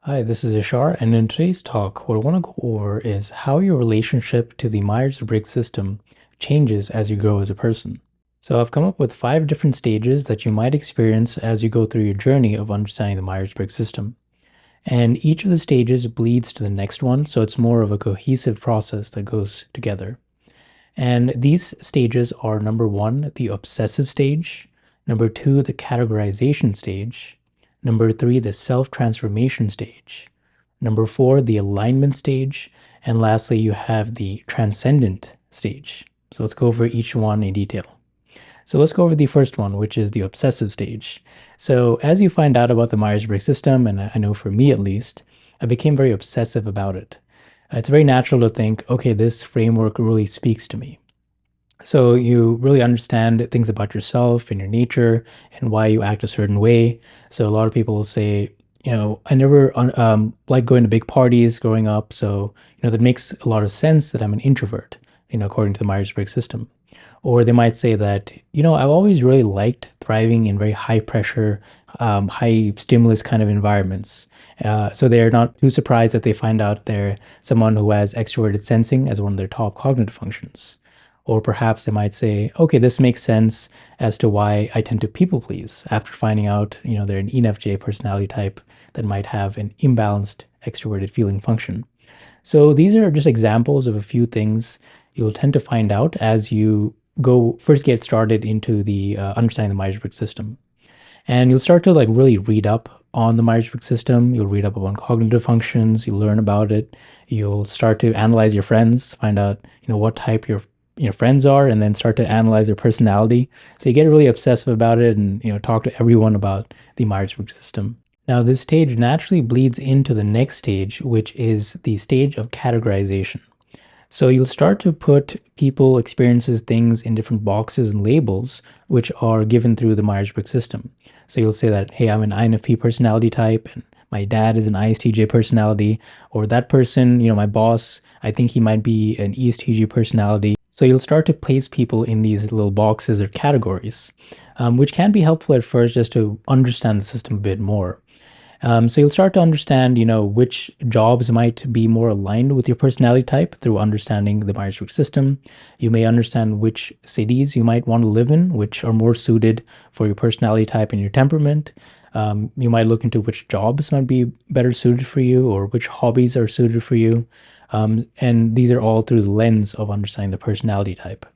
Hi, this is Ishar, and in today's talk, what I want to go over is how your relationship to the Myers-Briggs system changes as you grow as a person. So I've come up with 5 different stages that you might experience as you go through your journey of understanding the Myers-Briggs system. And each of the stages bleeds to the next one, so it's more of a cohesive process that goes together. And these stages are number 1, the obsessive stage, number 2, the categorization stage, number 3, the self-transformation stage, number 4, the alignment stage, and lastly, you have the transcendent stage. So let's go over each one in detail. So let's go over the first one, which is the obsessive stage. So as you find out about the Myers-Briggs system, and I know for me at least, I became very obsessive about it. It's very natural to think, okay, this framework really speaks to me. So you really understand things about yourself and your nature and why you act a certain way. So a lot of people will say, I never liked going to big parties growing up. So, that makes a lot of sense that I'm an introvert, according to the Myers-Briggs system. Or they might say that, I've always really liked thriving in very high pressure, high stimulus kind of environments. So they're not too surprised that they find out they're someone who has extroverted sensing as one of their top cognitive functions. Or perhaps they might say, okay, this makes sense as to why I tend to people please after finding out, they're an ENFJ personality type that might have an imbalanced extroverted feeling function. So these are just examples of a few things you'll tend to find out as you go first get started into the understanding the Myers-Briggs system. And you'll start to like really read up on the Myers-Briggs system. You'll read up on cognitive functions. You'll learn about it. You'll start to analyze your friends, find out what type your friends are, and then start to analyze their personality. So you get really obsessive about it, and talk to everyone about the Myers-Briggs system. Now, this stage naturally bleeds into the next stage, which is the stage of categorization. So you'll start to put people, experiences, things in different boxes and labels, which are given through the Myers-Briggs system. So you'll say that, hey, I'm an INFP personality type, and my dad is an ISTJ personality, or that person, my boss, I think he might be an ESTJ personality. So you'll start to place people in these little boxes or categories, which can be helpful at first just to understand the system a bit more. So you'll start to understand, which jobs might be more aligned with your personality type through understanding the Myers-Briggs system. You may understand which cities you might want to live in, which are more suited for your personality type and your temperament. You might look into which jobs might be better suited for you or which hobbies are suited for you. And these are all through the lens of understanding the personality type.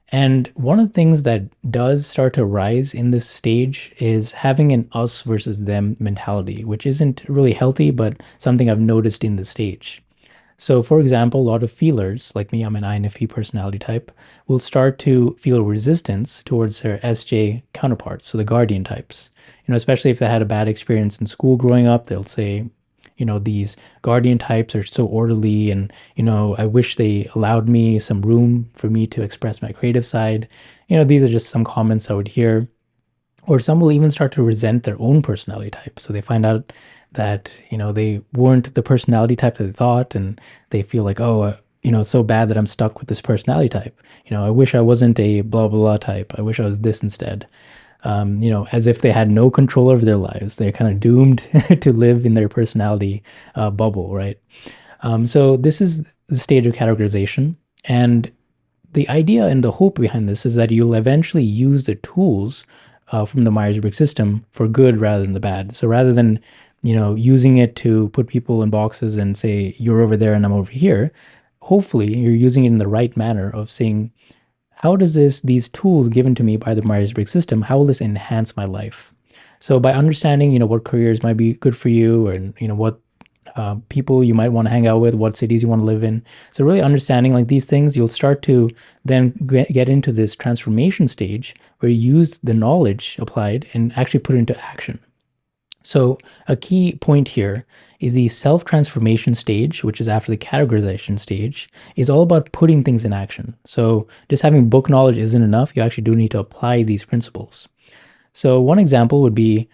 And one of the things that does start to rise in this stage is having an us versus them mentality, which isn't really healthy, but something I've noticed in the stage. So, for example, a lot of feelers, like me, I'm an INFP personality type, will start to feel resistance towards their SJ counterparts, so the guardian types. Especially if they had a bad experience in school growing up, they'll say, these guardian types are so orderly, and, I wish they allowed me some room for me to express my creative side. These are just some comments I would hear. Or some will even start to resent their own personality type. So they find out that, they weren't the personality type that they thought, and they feel like, oh, it's so bad that I'm stuck with this personality type. I wish I wasn't a blah, blah, blah type. I wish I was this instead. As if they had no control over their lives. They're kind of doomed to live in their personality bubble, right? So this is the stage of categorization. And the idea and the hope behind this is that you'll eventually use the tools from the Myers-Briggs system for good rather than the bad. So rather than, using it to put people in boxes and say, you're over there and I'm over here, hopefully you're using it in the right manner of saying, how does these tools given to me by the Myers-Briggs system, how will this enhance my life? So by understanding, what careers might be good for you, or what people you might want to hang out with, what cities you want to live in. So really understanding like these things, you'll start to then get into this transformation stage where you use the knowledge applied and actually put it into action. So a key point here is the self-transformation stage, which is after the categorization stage, is all about putting things in action. So just having book knowledge isn't enough. You actually do need to apply these principles. So one example would be,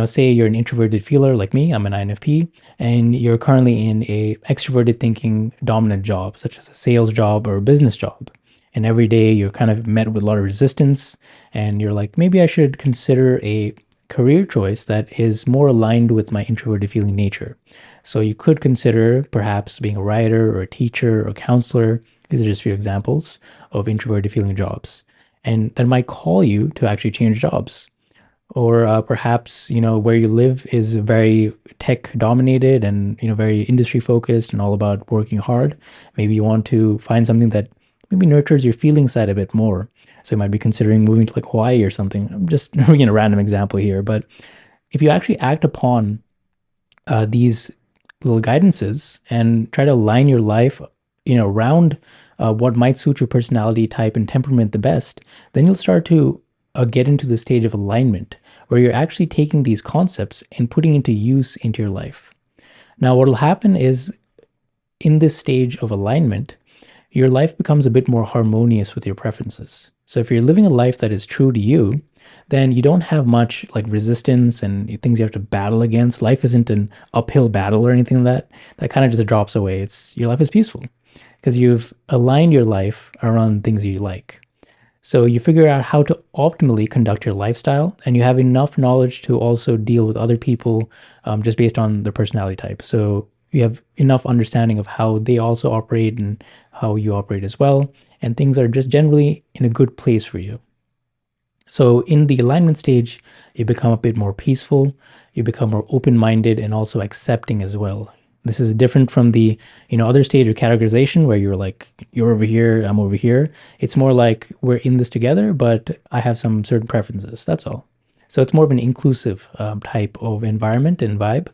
say you're an introverted feeler like me, I'm an INFP, and you're currently in a extroverted thinking dominant job, such as a sales job or a business job. And every day you're kind of met with a lot of resistance, and you're like, maybe I should consider a career choice that is more aligned with my introverted feeling nature. So you could consider perhaps being a writer or a teacher or a counselor. These are just a few examples of introverted feeling jobs. And that might call you to actually change jobs. Or perhaps, where you live is very tech dominated and, very industry focused and all about working hard. Maybe you want to find something that maybe nurtures your feeling side a bit more. So you might be considering moving to like Hawaii or something. I'm just a random example here, but if you actually act upon these little guidances and try to align your life, around what might suit your personality type and temperament the best, then you'll start to get into the stage of alignment where you're actually taking these concepts and putting into use into your life. Now, what will happen is in this stage of alignment, your life becomes a bit more harmonious with your preferences. So if you're living a life that is true to you, then you don't have much like resistance and things you have to battle against. Life isn't an uphill battle or anything like that. That kind of just drops away. It's your life is peaceful because you've aligned your life around things you like. So you figure out how to optimally conduct your lifestyle, and you have enough knowledge to also deal with other people just based on their personality type. So you have enough understanding of how they also operate and how you operate as well, and things are just generally in a good place for you. So in the alignment stage, you become a bit more peaceful, you become more open-minded and also accepting as well. This is different from the, other stage of categorization where you're like, you're over here, I'm over here. It's more like we're in this together, but I have some certain preferences. That's all. So it's more of an inclusive type of environment and vibe.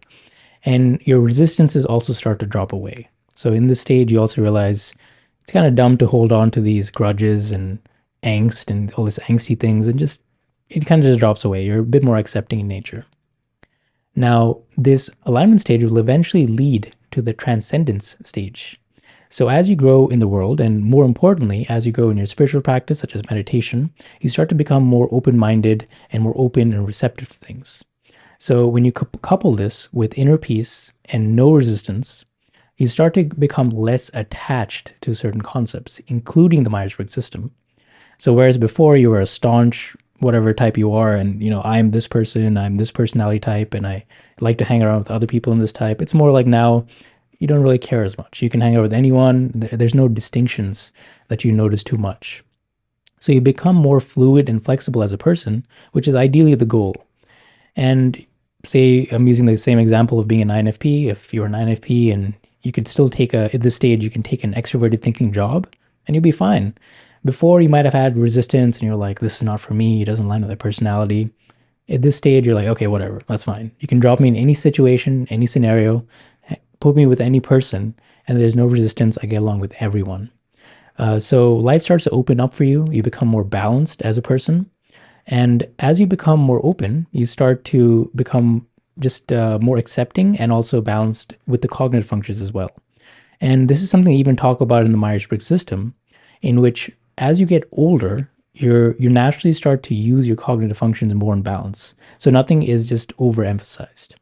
And your resistances also start to drop away. So in this stage, you also realize it's kind of dumb to hold on to these grudges and angst and all these angsty things, and just it kind of just drops away. You're a bit more accepting in nature. Now, this alignment stage will eventually lead to the transcendence stage. So, as you grow in the world, and more importantly, as you grow in your spiritual practice, such as meditation, you start to become more open minded and more open and receptive to things. So, when you couple this with inner peace and no resistance, you start to become less attached to certain concepts, including the Myers-Briggs system. So whereas before you were a staunch whatever type you are, and I'm this person, I'm this personality type, and I like to hang around with other people in this type, it's more like now you don't really care as much. You can hang out with anyone. There's no distinctions that you notice too much. So you become more fluid and flexible as a person, which is ideally the goal. And say I'm using the same example of being an INFP. If you're an INFP and you could still take at this stage, you can take an extroverted thinking job and you'll be fine. Before you might have had resistance and you're like, this is not for me, it doesn't align with my personality. At this stage, you're like, okay, whatever, that's fine. You can drop me in any situation, any scenario, put me with any person, and there's no resistance. I get along with everyone. So life starts to open up for you. You become more balanced as a person. And as you become more open, you start to become just more accepting and also balanced with the cognitive functions as well. And this is something you even talk about in the Myers-Briggs system, in which as you get older, you naturally start to use your cognitive functions more in balance. So nothing is just overemphasized.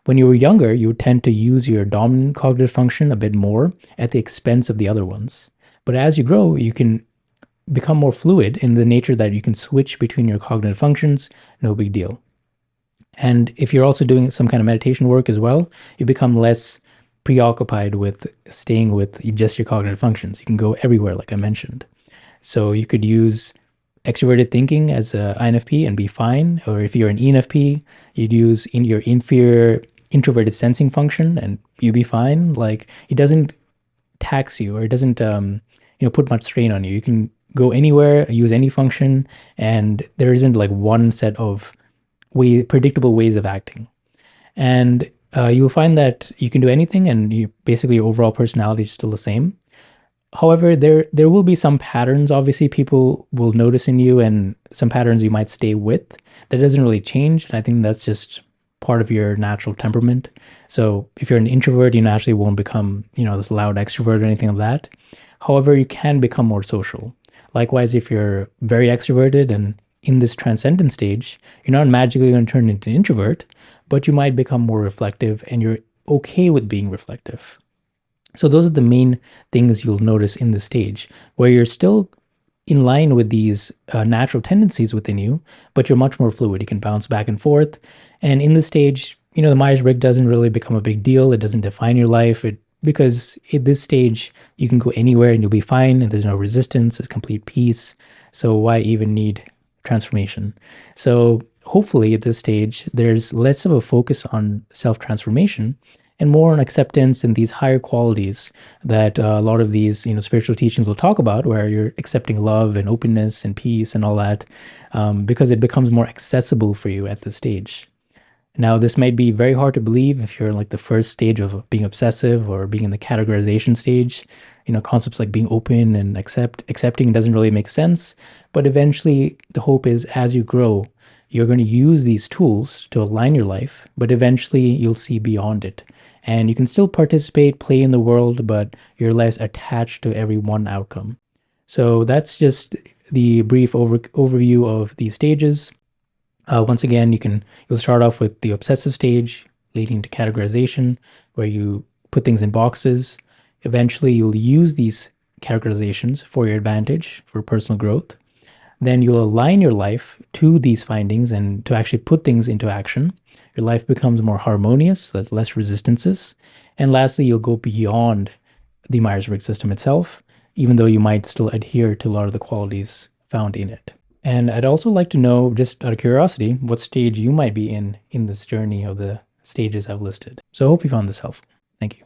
When you were younger, you would tend to use your dominant cognitive function a bit more at the expense of the other ones. But as you grow, you can become more fluid in the nature that you can switch between your cognitive functions, no big deal. And if you're also doing some kind of meditation work as well, you become less preoccupied with staying with just your cognitive functions. You can go everywhere, like I mentioned. So you could use extroverted thinking as a INFP and be fine. Or if you're an ENFP, you'd use in your inferior introverted sensing function and you'd be fine. Like it doesn't tax you, or it doesn't put much strain on you. You can go anywhere, use any function, and there isn't like one set of predictable ways of acting. And you'll find that you can do anything, and basically your overall personality is still the same. However, there will be some patterns, obviously, people will notice in you, and some patterns you might stay with. That doesn't really change, and I think that's just part of your natural temperament. So if you're an introvert, you naturally won't become, this loud extrovert or anything like that. However, you can become more social. Likewise, if you're very extroverted and in this transcendent stage, you're not magically going to turn into an introvert, but you might become more reflective, and you're okay with being reflective. So those are the main things you'll notice in the stage where you're still in line with these natural tendencies within you, but you're much more fluid. You can bounce back and forth. And in this stage, the Myers-Briggs doesn't really become a big deal. It doesn't define your life. Because at this stage, you can go anywhere and you'll be fine, and there's no resistance, it's complete peace. So why even need transformation? So hopefully at this stage, there's less of a focus on self-transformation and more on acceptance and these higher qualities that a lot of these spiritual teachings will talk about, where you're accepting love and openness and peace and all that, because it becomes more accessible for you at this stage. Now, this might be very hard to believe if you're in like the first stage of being obsessive or being in the categorization stage. Concepts like being open and accepting doesn't really make sense. But eventually, the hope is as you grow, you're going to use these tools to align your life, but eventually you'll see beyond it. And you can still participate, play in the world, but you're less attached to every one outcome. So that's just the brief overview of these stages. Once again, you'll start off with the obsessive stage, leading to categorization, where you put things in boxes. Eventually, you'll use these categorizations for your advantage, for personal growth. Then you'll align your life to these findings and to actually put things into action. Your life becomes more harmonious, there's less resistances. And lastly, you'll go beyond the Myers-Briggs system itself, even though you might still adhere to a lot of the qualities found in it. And I'd also like to know, just out of curiosity, what stage you might be in this journey of the stages I've listed. So I hope you found this helpful. Thank you.